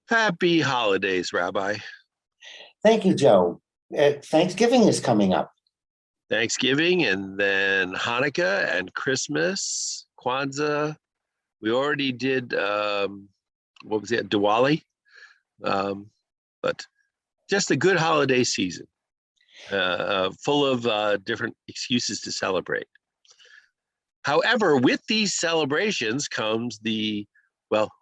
Happy holidays, Rabbi. Thank you, Joe. Thanksgiving is coming up. Thanksgiving and then Hanukkah and Christmas, Kwanzaa. We already did, what was it, Diwali? But just a good holiday season, full of different excuses to celebrate. However, with these celebrations comes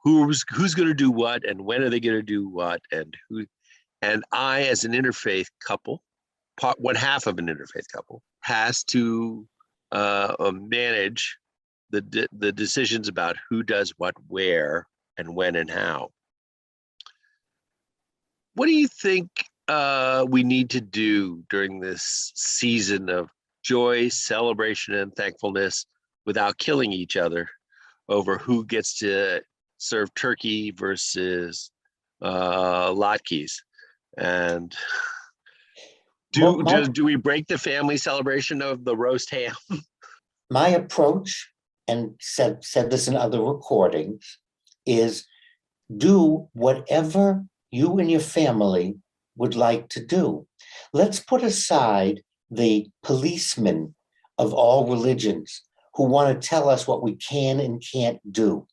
who's going to do what and when are they going to do what and who. And I, as an interfaith couple, one half of an interfaith couple, has to manage the decisions about who does what, where, and when and how. What do you think we need to do during this season of joy, celebration, and thankfulness without killing each other over who gets to serve turkey versus latkes? And do we break the family celebration of the roast ham? My approach, and said this in other recordings, is do whatever you and your family would like to do. Let's put aside the policemen of all religions who want to tell us what we can and can't do.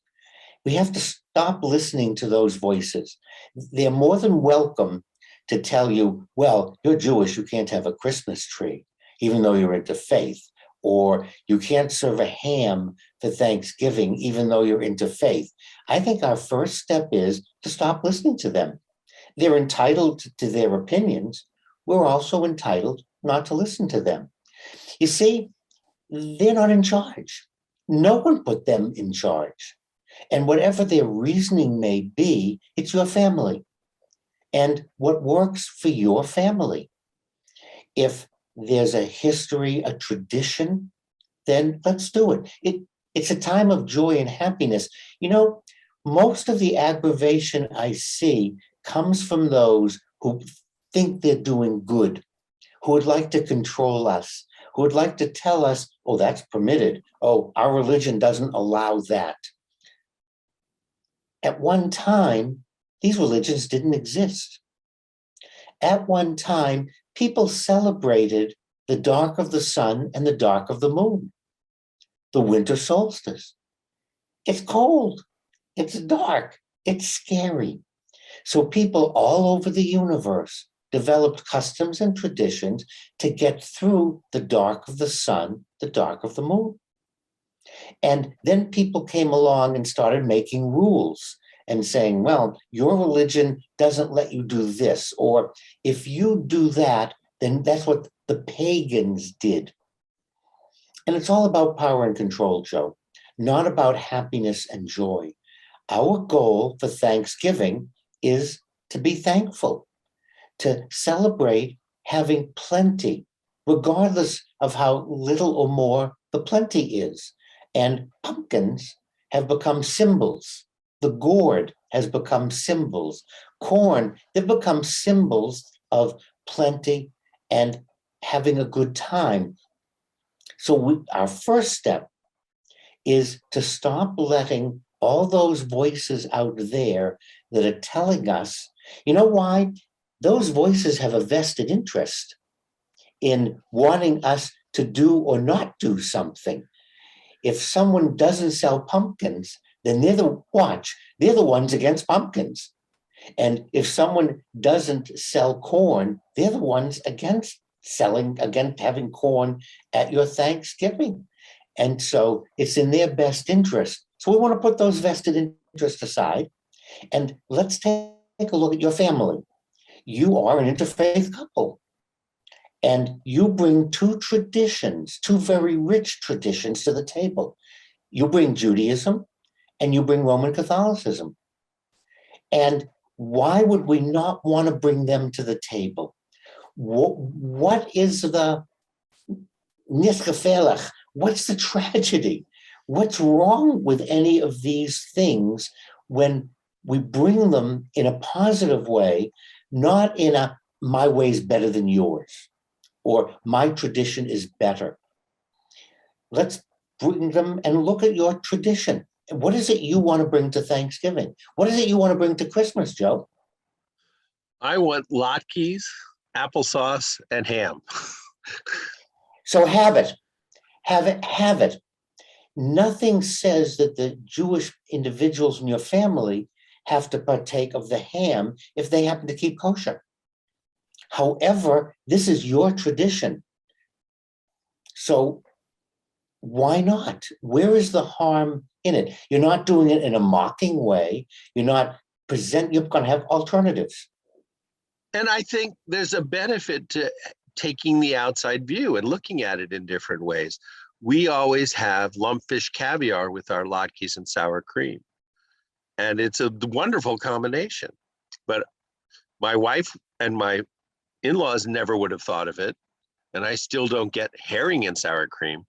We have to stop listening to those voices. They're more than welcome to tell you, well, you're Jewish, you can't have a Christmas tree, even though you're into faith, or you can't serve a ham for Thanksgiving, even though you're into faith. I think our first step is to stop listening to them. They're entitled to their opinions. We're also entitled not to listen to them. You see, they're not in charge. No one put them in charge. And whatever their reasoning may be, it's your family and what works for your family. If there's a history, a tradition, then let's do it. It's a time of joy and happiness. You know, most of the aggravation I see comes from those who think they're doing good, who would like to control us, who would like to tell us, oh, that's permitted. Oh, our religion doesn't allow that. At one time, these religions didn't exist. At one time, people celebrated the dark of the sun and the dark of the moon, the winter solstice. It's cold, it's dark, it's scary. So people all over the universe developed customs and traditions to get through the dark of the sun, the dark of the moon. And then people came along and started making rules and saying, well, your religion doesn't let you do this, or if you do that, then that's what the pagans did. And it's all about power and control, Joe, not about happiness and joy. Our goal for Thanksgiving is to be thankful, to celebrate having plenty, regardless of how little or more the plenty is. And pumpkins have become symbols. The gourd has become symbols. Corn, they've become symbols of plenty and having a good time. So our first step is to stop letting all those voices out there that are telling us, you know why? Those voices have a vested interest in wanting us to do or not do something. If someone doesn't sell pumpkins, then they're the ones against pumpkins. And if someone doesn't sell corn, they're the ones against having corn at your Thanksgiving. And so it's in their best interest. So we want to put those vested interests aside and let's take a look at your family. You are an interfaith couple. And you bring two very rich traditions to the table. You bring Judaism and you bring Roman Catholicism. And why would we not want to bring them to the table? What is the nisgefelach? What's the tragedy? What's wrong with any of these things when we bring them in a positive way, not in a my way is better than yours, or my tradition is better? Let's bring them and look at your tradition What is it you want to bring to Thanksgiving? What is it you want to bring to Christmas, Joe? I want latkes, applesauce, and ham. So have it, have it, have it. Nothing says that the Jewish individuals in your family have to partake of the ham if they happen to keep kosher. However, this is your tradition. So why not? Where is the harm in it? You're not doing it in a mocking way. You're going to have alternatives. And I think there's a benefit to taking the outside view and looking at it in different ways. We always have lumpfish caviar with our latkes and sour cream. And it's a wonderful combination. But my wife and my in-laws never would have thought of it. And I still don't get herring and sour cream.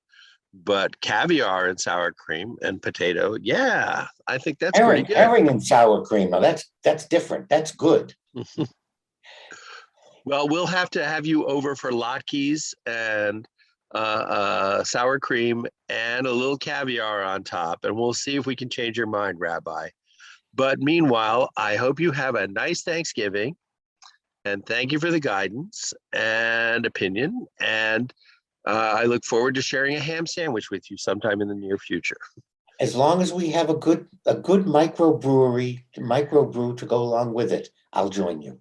But caviar and sour cream and potato, yeah, I think that's pretty good. Herring and sour cream. Now that's different. That's good. Well, we'll have to have you over for latkes and sour cream and a little caviar on top, and we'll see if we can change your mind, Rabbi. But meanwhile, I hope you have a nice Thanksgiving, and thank you for the guidance and opinion. And I look forward to sharing a ham sandwich with you sometime in the near future. As long as we have a good microbrew to go along with it, I'll join you.